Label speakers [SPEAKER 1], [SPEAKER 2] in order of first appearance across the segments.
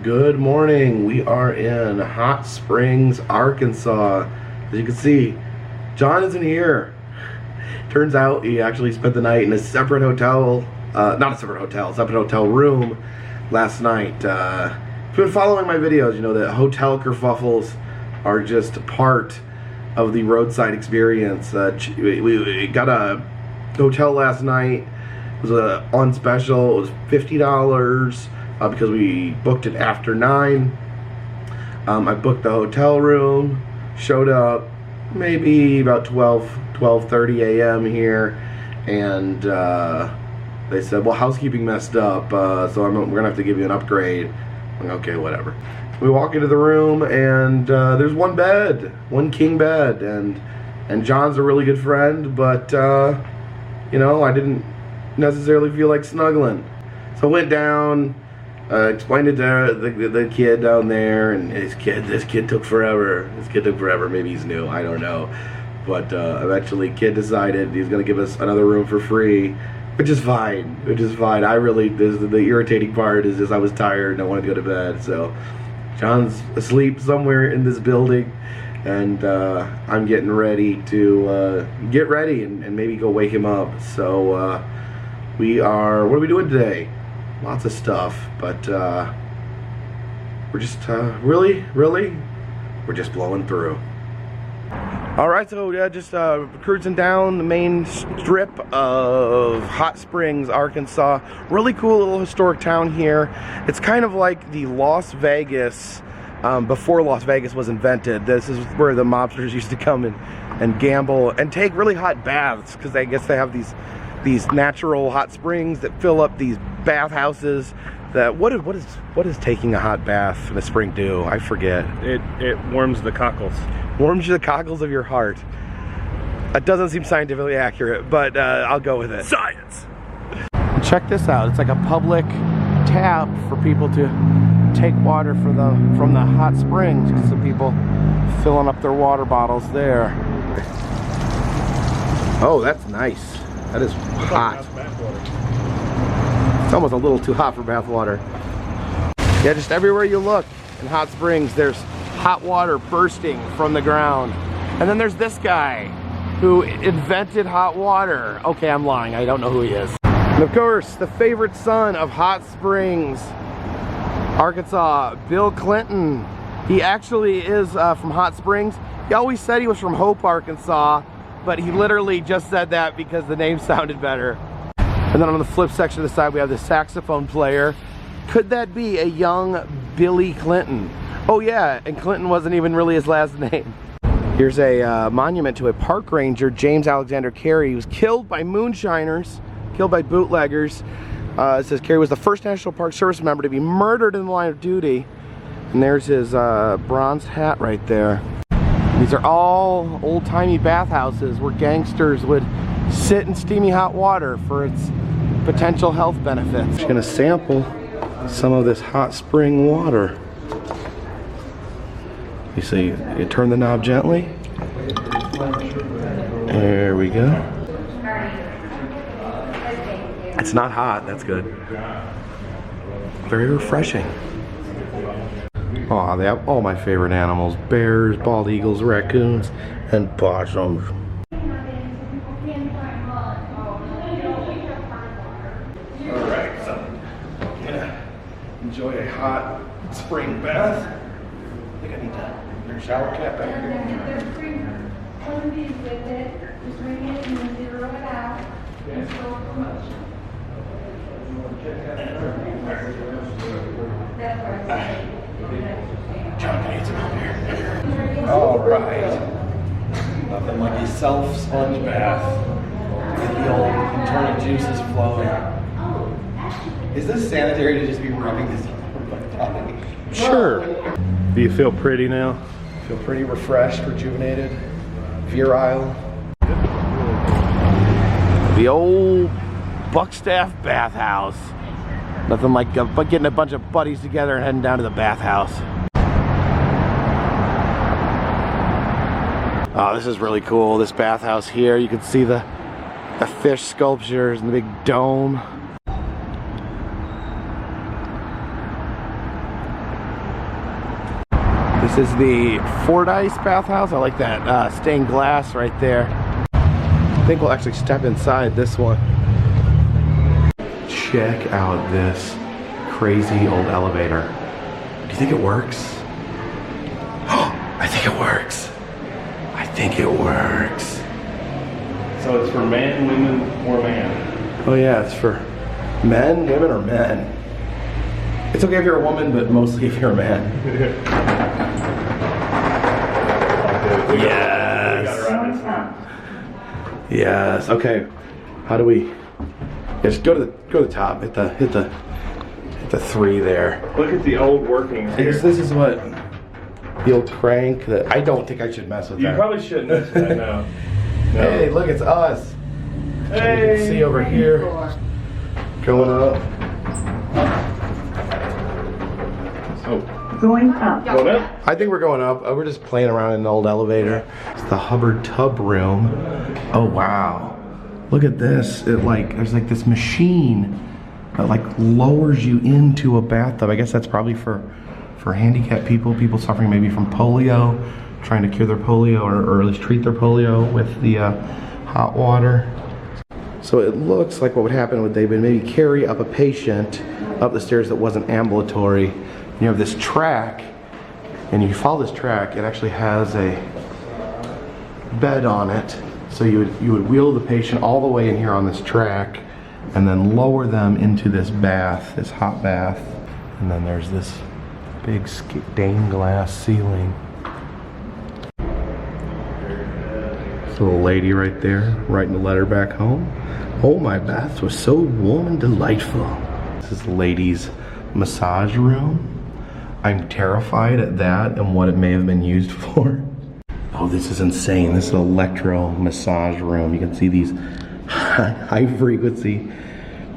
[SPEAKER 1] Good morning. We are in Hot Springs, Arkansas. As you can see, John isn't here. Turns out he actually spent the night in a separate hotel, not a separate hotel, a separate hotel room last night. If you've been following my videos, you know that hotel kerfuffles are just part of the roadside experience. We got a hotel last night. It was on special. It was $50 because we booked it after 9. I booked the hotel room, showed up maybe about 12:30 a.m. here, and they said, well, housekeeping messed up, so we're gonna have to give you an upgrade. I'm like, okay, whatever. We walk into the room, and there's one bed, one king bed, and John's a really good friend, but you know, I didn't necessarily feel like snuggling. So I went down, explained it to the kid down there, and this kid took forever. This kid took forever. Maybe he's new, I don't know. But eventually, kid decided he's gonna give us another room for free, which is fine. Which is fine. I really, the irritating part is just I was tired and I wanted to go to bed. So John's asleep somewhere in this building, and I'm getting ready to get ready and maybe go wake him up. So what are we doing today? Lots of stuff, but we're just really, we're just blowing through. All right, so yeah, just cruising down the main strip of Hot Springs, Arkansas. Really cool little historic town here. It's kind of like the Las Vegas before Las Vegas was invented. This is where the mobsters used to come and gamble and take really hot baths, because I guess they have these natural hot springs that fill up these bathhouses. That what is taking a hot bath in a spring do? I forget.
[SPEAKER 2] It warms the cockles.
[SPEAKER 1] Warms the cockles of your heart. That doesn't seem scientifically accurate, but I'll go with it.
[SPEAKER 2] Science!
[SPEAKER 1] Check this out. It's like a public tap for people to take water from the hot springs. Some people filling up their water bottles there. Oh, that's nice. That is hot. It's almost a little too hot for bath water. Yeah, just everywhere you look in Hot Springs, there's hot water bursting from the ground. And then there's this guy who invented hot water. Okay, I'm lying. I don't know who he is. And of course, the favorite son of Hot Springs, Arkansas, Bill Clinton. He actually is from Hot Springs. He always said he was from Hope, Arkansas, but he literally just said that because the name sounded better. And then on the flip section of the side, we have the saxophone player. Could that be a young Billy Clinton? Oh yeah, and Clinton wasn't even really his last name. Here's a monument to a park ranger, James Alexander Carey. He was killed by moonshiners, killed by bootleggers. It says Carey was the first National Park Service member to be murdered in the line of duty. And there's his bronzed hat right there. These are all old-timey bathhouses where gangsters would sit in steamy hot water for its potential health benefits. I'm just gonna sample some of this hot spring water. You see, you turn the knob gently. There we go. It's not hot, that's good. Very refreshing. Oh, they have all my favorite animals: bears, bald eagles, raccoons, and possums. Alright, so I'm gonna enjoy a hot spring bath. I think I need to bring a shower cap back here. John needs him out here. Alright. Nothing like a self-sponge bath. Get the old internal juices flowing. Is this sanitary to just be rubbing this on my body? Sure.
[SPEAKER 2] Do you feel pretty now?
[SPEAKER 1] Feel pretty refreshed, rejuvenated, virile. The old Buckstaff bathhouse. Nothing like getting a bunch of buddies together and heading down to the bathhouse. Oh, this is really cool. This bathhouse here, you can see the fish sculptures and the big dome. This is the Fordyce bathhouse. I like that stained glass right there. I think we'll actually step inside this one. Check out this crazy old elevator. Do you think it works? Oh, I think it works. I think it works.
[SPEAKER 2] So it's for man, women, or man?
[SPEAKER 1] Oh yeah, it's for men, women, or men. It's okay if you're a woman, but mostly if you're a man. Yes. Yes. Okay. How do we? Yeah, just go to the top. Hit the 3 there.
[SPEAKER 2] Look at the old workings
[SPEAKER 1] I
[SPEAKER 2] here.
[SPEAKER 1] guess this is what the old crank. That I don't think I should mess with
[SPEAKER 2] You
[SPEAKER 1] that.
[SPEAKER 2] probably shouldn't mess with that now. No.
[SPEAKER 1] Hey, look, it's us.
[SPEAKER 2] Hey.
[SPEAKER 1] You can see over here. Going up.
[SPEAKER 2] Oh.
[SPEAKER 3] Going up.
[SPEAKER 2] Going up?
[SPEAKER 1] I think we're going up. We're just playing around in an old elevator. It's the Hubbard tub room. Oh wow. Look at this. There's like this machine that like lowers you into a bathtub. I guess that's probably for handicapped people suffering maybe from polio, trying to cure their polio or at least treat their polio with the hot water. So it looks like what would happen would they would maybe carry up a patient up the stairs that wasn't ambulatory. You have this track, and you follow this track, it actually has a bed on it. So you would wheel the patient all the way in here on this track and then lower them into this bath, this hot bath. And then there's this big stained glass ceiling. This little lady right there writing a letter back home. Oh, my bath was so warm and delightful. This is the ladies' massage room. I'm terrified at that and what it may have been used for. Oh, this is insane. This is an electro massage room. You can see these high frequency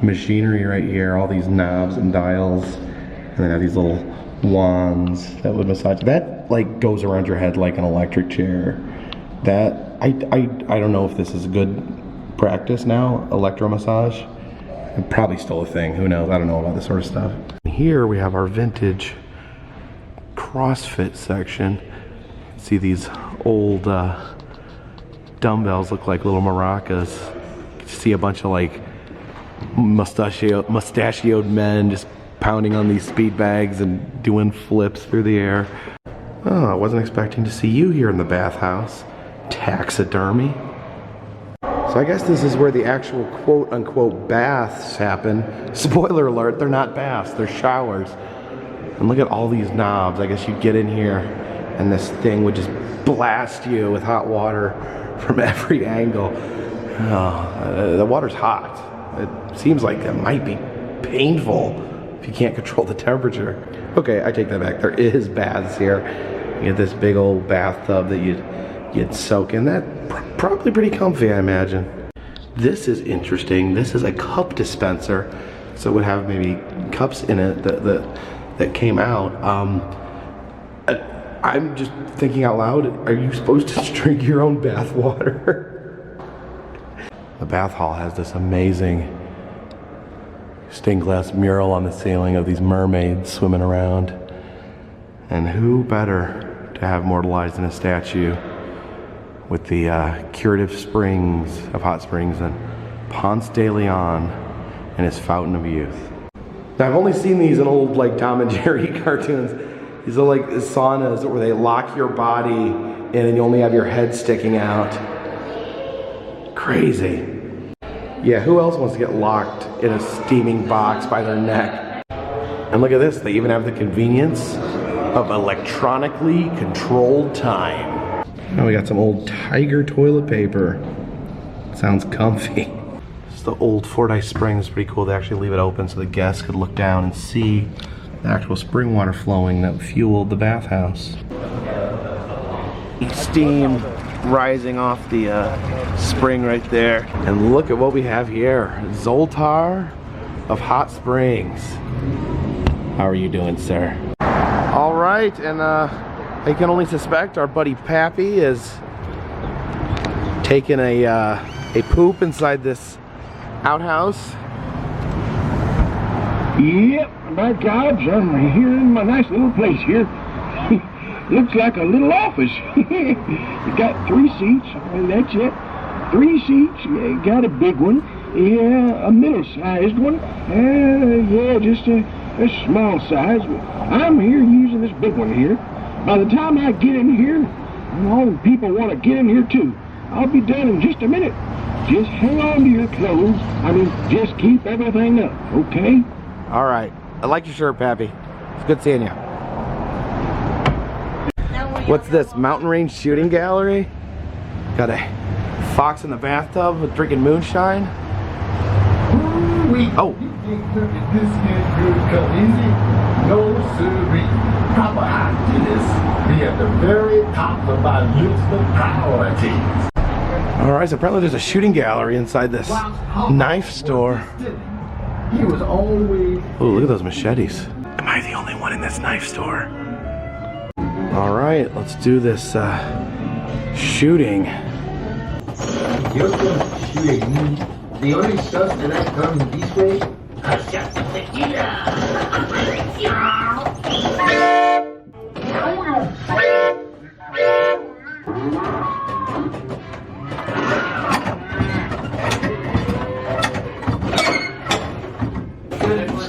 [SPEAKER 1] machinery right here, all these knobs and dials, and then have these little wands that would massage. That like goes around your head like an electric chair. That I don't know if this is a good practice now, electro massage. It's probably still a thing. Who knows? I don't know about this sort of stuff. Here we have our vintage CrossFit section. See these old dumbbells look like little maracas. You can see a bunch of like mustachioed men just pounding on these speed bags and doing flips through the air. Oh, I wasn't expecting to see you here in the bathhouse. Taxidermy. So I guess this is where the actual quote-unquote baths happen. Spoiler alert, they're not baths, they're showers. And look at all these knobs. I guess you'd get in here and this thing would just blast you with hot water from every angle. Oh, the water's hot. It seems like it might be painful if you can't control the temperature. Okay, I take that back. There is baths here. You get this big old bathtub that you'd soak in. That probably pretty comfy, I imagine. This is interesting. This is a cup dispenser, so it would have maybe cups in it that came out. I'm just thinking out loud. Are you supposed to drink your own bath water? The bath hall has this amazing stained glass mural on the ceiling of these mermaids swimming around. And who better to have immortalized in a statue with the curative springs of hot springs than Ponce de Leon and his fountain of youth. Now I've only seen these in old like Tom and Jerry cartoons. These are like saunas where they lock your body and then you only have your head sticking out. Crazy. Yeah, who else wants to get locked in a steaming box by their neck? And look at this, they even have the convenience of electronically controlled time. Now we got some old Tiger toilet paper. Sounds comfy. This is the old Fordyce spring. It's pretty cool. They actually leave it open so the guests could look down and see the actual spring water flowing that fueled the bathhouse. Steam rising off the spring right there. And look at what we have here. Zoltar of Hot Springs. How are you doing, sir? All right, and I can only suspect our buddy Pappy is taking a poop inside this outhouse.
[SPEAKER 4] Yep, by God, I'm here in my nice little place here.
[SPEAKER 3] looks like a little office. It got 3 seats, and that's it. 3 seats, yeah, got a big one, yeah, a middle-sized one, yeah, just a small size. I'm here using this big one here. By the time I get in here, all the people want to get in here too. I'll be done in just a minute. Just hang on to your clothes. I mean, just keep everything up, okay?
[SPEAKER 1] All right. I like your shirt, Pappy. It's good seeing you. What's this? Mountain Range Shooting Gallery? Got a fox in the bathtub with drinking moonshine. Oh.
[SPEAKER 4] You think this is good come easy? No, sirree. Proper ideas be at the very top of my list of priorities.
[SPEAKER 1] All right, so apparently there's a shooting gallery inside this knife store.
[SPEAKER 4] He was always...
[SPEAKER 1] Oh, look at those machetes. Am I the only one in this knife store? All right, let's do this shooting.
[SPEAKER 4] You're gonna shoot at me. The only stuff that I come this way, I shot the tequila.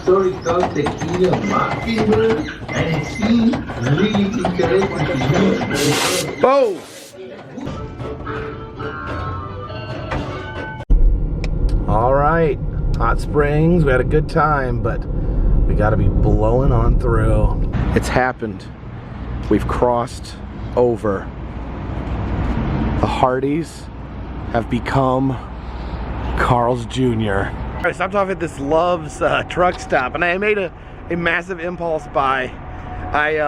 [SPEAKER 4] Story called Tequila Mockingbird, and it seems really interesting to me.
[SPEAKER 1] Oh! All right, Hot Springs, we had a good time, but we gotta be blowing on through. It's happened. We've crossed over. The Hardys have become Carl's Jr. I stopped off at this Love's truck stop, and I made a massive impulse buy. I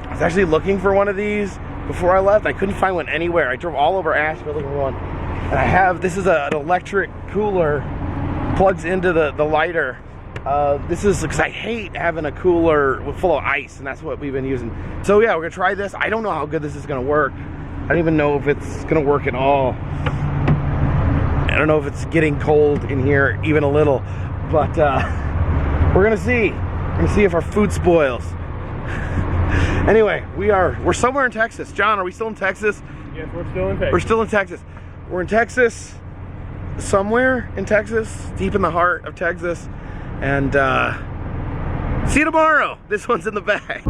[SPEAKER 1] was actually looking for one of these before I left. I couldn't find one anywhere. I drove all over Asheville looking for one. And I have, this is an electric cooler, plugs into the lighter. This is, because I hate having a cooler full of ice, and that's what we've been using. So yeah, we're gonna try this. I don't know how good this is gonna work. I don't even know if it's gonna work at all. I don't know if it's getting cold in here even a little, but we're gonna see. We're gonna see if our food spoils. Anyway, we're somewhere in Texas. John, are we still in Texas?
[SPEAKER 2] Yes, we're still in Texas.
[SPEAKER 1] We're still in Texas. We're in Texas, somewhere in Texas, deep in the heart of Texas, and see you tomorrow. This one's in the bag.